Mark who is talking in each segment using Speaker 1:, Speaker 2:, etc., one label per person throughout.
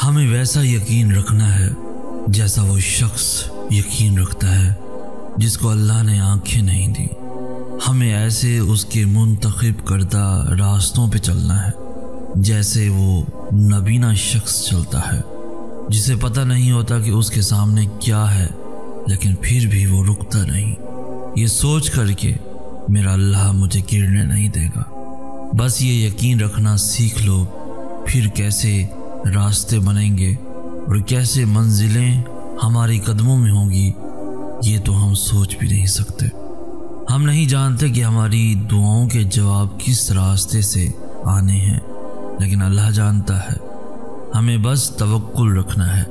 Speaker 1: ہمیں ویسا یقین رکھنا ہے جیسا وہ شخص یقین رکھتا ہے جس کو اللہ نے آنکھیں نہیں دی۔ ہمیں ایسے اس کے منتخب کردہ راستوں پہ چلنا ہے جیسے وہ نابینا شخص چلتا ہے، جسے پتہ نہیں ہوتا کہ اس کے سامنے کیا ہے، لیکن پھر بھی وہ رکتا نہیں، یہ سوچ کر کے میرا اللہ مجھے گرنے نہیں دے گا۔ بس یہ یقین رکھنا سیکھ لو، پھر کیسے راستے بنیں گے اور کیسے منزلیں ہماری قدموں میں ہوں گی یہ تو ہم سوچ بھی نہیں سکتے۔ ہم نہیں جانتے کہ ہماری دعاؤں کے جواب کس راستے سے آنے ہیں، لیکن اللہ جانتا ہے۔ ہمیں بس توکل رکھنا ہے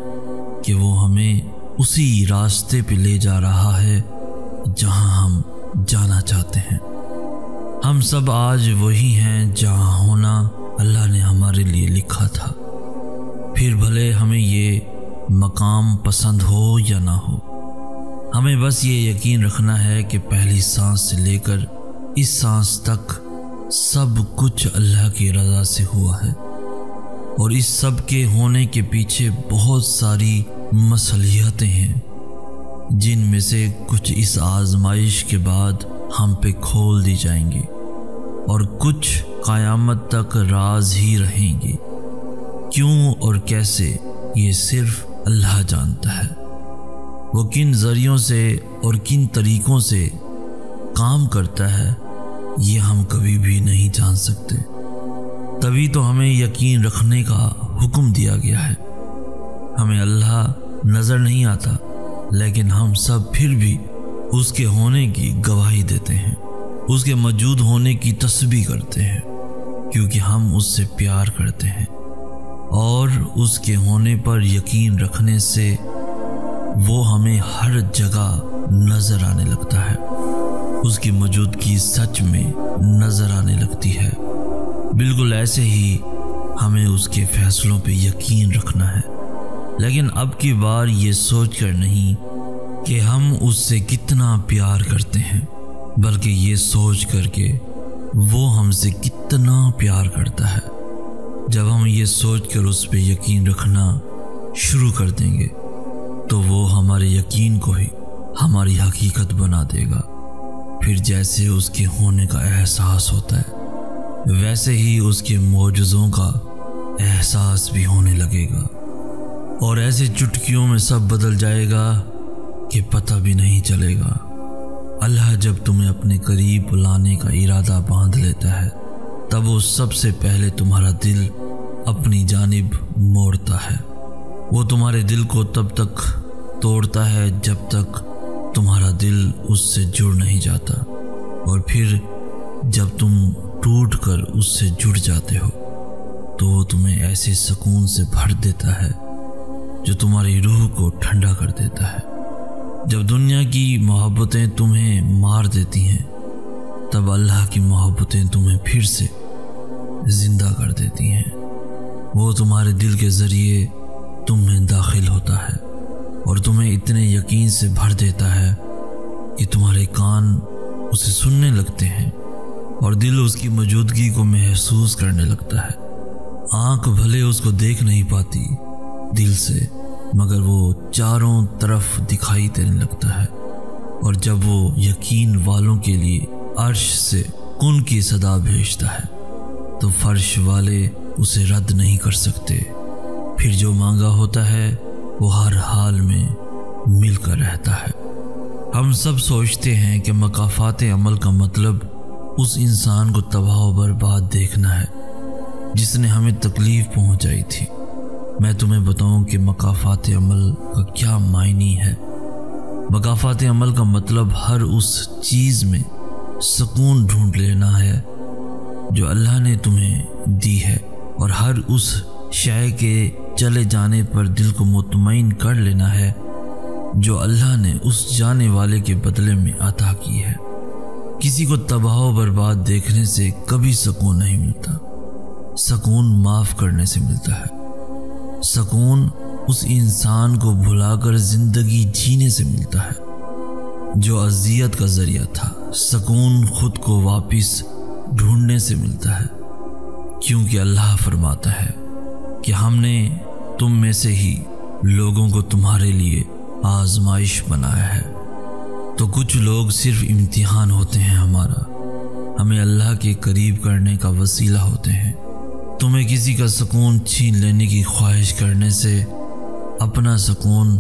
Speaker 1: کہ وہ ہمیں اسی راستے پہ لے جا رہا ہے جہاں ہم جانا چاہتے ہیں۔ ہم سب آج وہی ہیں جہاں ہونا اللہ نے ہمارے لیے لکھا تھا، پھر بھلے ہمیں یہ مقام پسند ہو یا نہ ہو۔ ہمیں بس یہ یقین رکھنا ہے کہ پہلی سانس سے لے کر اس سانس تک سب کچھ اللہ کی رضا سے ہوا ہے، اور اس سب کے ہونے کے پیچھے بہت ساری مصلحتیں ہیں، جن میں سے کچھ اس آزمائش کے بعد ہم پہ کھول دی جائیں گی اور کچھ قیامت تک راز ہی رہیں گی۔ کیوں اور کیسے یہ صرف اللہ جانتا ہے۔ وہ کن ذریعوں سے اور کن طریقوں سے کام کرتا ہے یہ ہم کبھی بھی نہیں جان سکتے، تبھی تو ہمیں یقین رکھنے کا حکم دیا گیا ہے۔ ہمیں اللہ نظر نہیں آتا، لیکن ہم سب پھر بھی اس کے ہونے کی گواہی دیتے ہیں، اس کے موجود ہونے کی تسبیح کرتے ہیں، کیونکہ ہم اس سے پیار کرتے ہیں، اور اس کے ہونے پر یقین رکھنے سے وہ ہمیں ہر جگہ نظر آنے لگتا ہے، اس کی موجودگی سچ میں نظر آنے لگتی ہے۔ بالکل ایسے ہی ہمیں اس کے فیصلوں پہ یقین رکھنا ہے، لیکن اب کی بار یہ سوچ کر نہیں کہ ہم اس سے کتنا پیار کرتے ہیں، بلکہ یہ سوچ کر کے وہ ہم سے کتنا پیار کرتا ہے۔ جب ہم یہ سوچ کر اس پہ یقین رکھنا شروع کر دیں گے تو وہ ہمارے یقین کو ہی ہماری حقیقت بنا دے گا۔ پھر جیسے اس کے ہونے کا احساس ہوتا ہے ویسے ہی اس کے معجزوں کا احساس بھی ہونے لگے گا، اور ایسے چٹکیوں میں سب بدل جائے گا کہ پتہ بھی نہیں چلے گا۔ اللہ جب تمہیں اپنے قریب لانے کا ارادہ باندھ لیتا ہے تب وہ سب سے پہلے تمہارا دل اپنی جانب موڑتا ہے۔ وہ تمہارے دل کو تب تک توڑتا ہے جب تک تمہارا دل اس سے جڑ نہیں جاتا، اور پھر جب تم ٹوٹ کر اس سے جڑ جاتے ہو تو وہ تمہیں ایسے سکون سے بھر دیتا ہے جو تمہاری روح کو ٹھنڈا کر دیتا ہے۔ جب دنیا کی محبتیں تمہیں مار دیتی ہیں تب اللہ کی محبتیں تمہیں پھر سے زندہ کر دیتی ہیں۔ وہ تمہارے دل کے ذریعے تم میں داخل ہوتا ہے اور تمہیں اتنے یقین سے بھر دیتا ہے کہ تمہارے کان اسے سننے لگتے ہیں اور دل اس کی موجودگی کو محسوس کرنے لگتا ہے۔ آنکھ بھلے اس کو دیکھ نہیں پاتی دل سے، مگر وہ چاروں طرف دکھائی دینے لگتا ہے، اور جب وہ یقین والوں کے لیے عرش سے کن کی صدا بھیجتا ہے تو فرش والے اسے رد نہیں کر سکتے۔ پھر جو مانگا ہوتا ہے وہ ہر حال میں مل کر رہتا ہے۔ ہم سب سوچتے ہیں کہ مکافات عمل کا مطلب اس انسان کو تباہ و برباد دیکھنا ہے جس نے ہمیں تکلیف پہنچائی تھی۔ میں تمہیں بتاؤں کہ مکافات عمل کا کیا معنی ہے۔ مکافات عمل کا مطلب ہر اس چیز میں سکون ڈھونڈ لینا ہے جو اللہ نے تمہیں دی ہے، اور ہر اس شے کے چلے جانے پر دل کو مطمئن کر لینا ہے جو اللہ نے اس جانے والے کے بدلے میں عطا کی ہے۔ کسی کو تباہ و برباد دیکھنے سے کبھی سکون نہیں ملتا، سکون معاف کرنے سے ملتا ہے۔ سکون اس انسان کو بھلا کر زندگی جینے سے ملتا ہے جو اذیت کا ذریعہ تھا۔ سکون خود کو واپس ڈھونڈنے سے ملتا ہے، کیونکہ اللہ فرماتا ہے کہ ہم نے تم میں سے ہی لوگوں کو تمہارے لیے آزمائش بنایا ہے۔ تو کچھ لوگ صرف امتحان ہوتے ہیں ہمارا، ہمیں اللہ کے قریب کرنے کا وسیلہ ہوتے ہیں۔ تمہیں کسی کا سکون چھین لینے کی خواہش کرنے سے اپنا سکون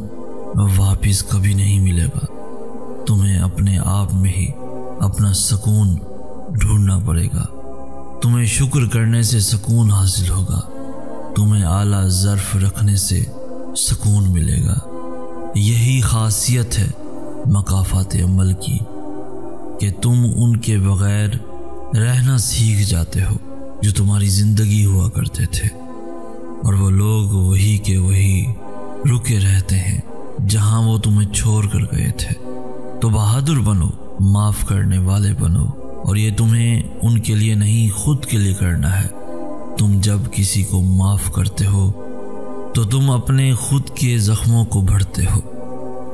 Speaker 1: واپس کبھی نہیں ملے گا۔ تمہیں اپنے آپ میں ہی اپنا سکون ڈھونڈنا پڑے گا۔ تمہیں شکر کرنے سے سکون حاصل ہوگا، تمہیں اعلیٰ ظرف رکھنے سے سکون ملے گا۔ یہی خاصیت ہے مقافات عمل کی کہ تم ان کے بغیر رہنا سیکھ جاتے ہو جو تمہاری زندگی ہوا کرتے تھے، اور وہ لوگ وہی کے وہی رکے رہتے ہیں جہاں وہ تمہیں چھوڑ کر گئے تھے۔ تو بہادر بنو، معاف کرنے والے بنو، اور یہ تمہیں ان کے لیے نہیں خود کے لیے کرنا ہے۔ تم جب کسی کو معاف کرتے ہو تو تم اپنے خود کے زخموں کو بھرتے ہو،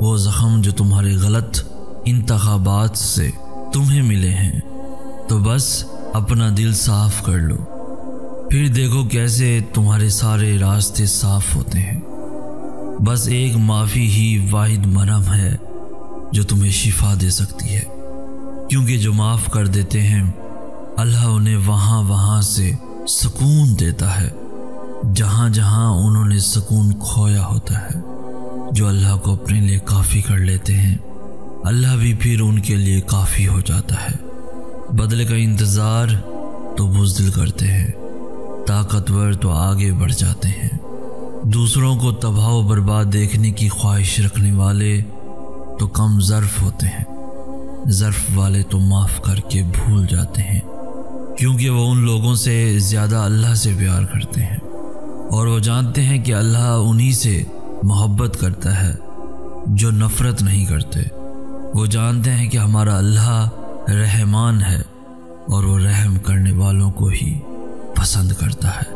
Speaker 1: وہ زخم جو تمہارے غلط انتخابات سے تمہیں ملے ہیں۔ تو بس اپنا دل صاف کر لو، پھر دیکھو کیسے تمہارے سارے راستے صاف ہوتے ہیں۔ بس ایک معافی ہی واحد مرہم ہے جو تمہیں شفا دے سکتی ہے، کیونکہ جو معاف کر دیتے ہیں اللہ انہیں وہاں سے سکون دیتا ہے جہاں جہاں انہوں نے سکون کھویا ہوتا ہے۔ جو اللہ کو اپنے لیے کافی کر لیتے ہیں اللہ بھی پھر ان کے لیے کافی ہو جاتا ہے۔ بدلے کا انتظار تو بزدل کرتے ہیں، طاقتور تو آگے بڑھ جاتے ہیں۔ دوسروں کو تباہ و برباد دیکھنے کی خواہش رکھنے والے تو کم ظرف ہوتے ہیں، ظرف والے تو معاف کر کے بھول جاتے ہیں، کیونکہ وہ ان لوگوں سے زیادہ اللہ سے پیار کرتے ہیں، اور وہ جانتے ہیں کہ اللہ انہی سے محبت کرتا ہے جو نفرت نہیں کرتے۔ وہ جانتے ہیں کہ ہمارا اللہ رحمان ہے اور وہ رحم کرنے والوں کو ہی پسند کرتا ہے۔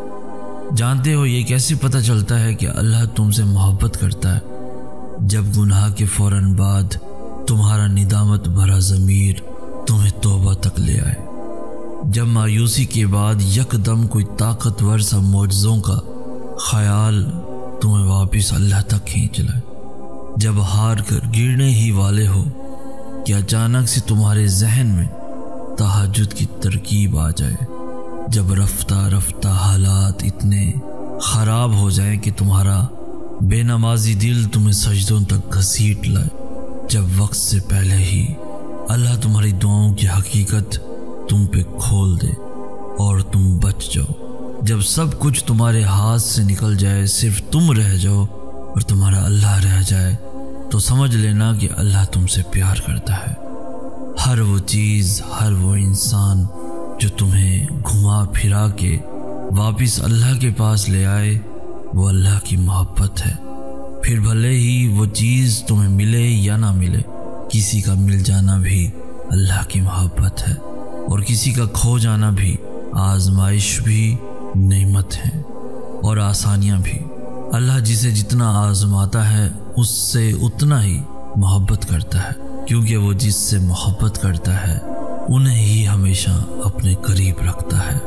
Speaker 1: جانتے ہو یہ کیسے پتہ چلتا ہے کہ اللہ تم سے محبت کرتا ہے؟ جب گناہ کے فوراً بعد تمہارا ندامت بھرا ضمیر تمہیں توبہ تک لے آئے، جب مایوسی کے بعد یکدم کوئی طاقتور سا معجزوں کا خیال تمہیں واپس اللہ تک کھینچ لائے، جب ہار کر گرنے ہی والے ہو کہ اچانک سے تمہارے ذہن میں تہجد کی ترکیب آ جائے، جب رفتہ رفتہ حالات اتنے خراب ہو جائیں کہ تمہارا بے نمازی دل تمہیں سجدوں تک گھسیٹ لائے، جب وقت سے پہلے ہی اللہ تمہاری دعاؤں کی حقیقت تم پہ کھول دے اور تم بچ جاؤ، جب سب کچھ تمہارے ہاتھ سے نکل جائے، صرف تم رہ جاؤ اور تمہارا اللہ رہ جائے، تو سمجھ لینا کہ اللہ تم سے پیار کرتا ہے۔ ہر وہ چیز، ہر وہ انسان جو تمہیں گھما پھرا کے واپس اللہ کے پاس لے آئے وہ اللہ کی محبت ہے۔ پھر بھلے ہی وہ چیز تمہیں ملے یا نہ ملے، کسی کا مل جانا بھی اللہ کی محبت ہے، اور کسی کا کھو جانا بھی، آزمائش بھی نعمت ہے اور آسانیاں بھی۔ اللہ جسے جتنا آزماتا ہے اس سے اتنا ہی محبت کرتا ہے، کیونکہ وہ جس سے محبت کرتا ہے انہیں ہی ہمیشہ اپنے قریب رکھتا ہے۔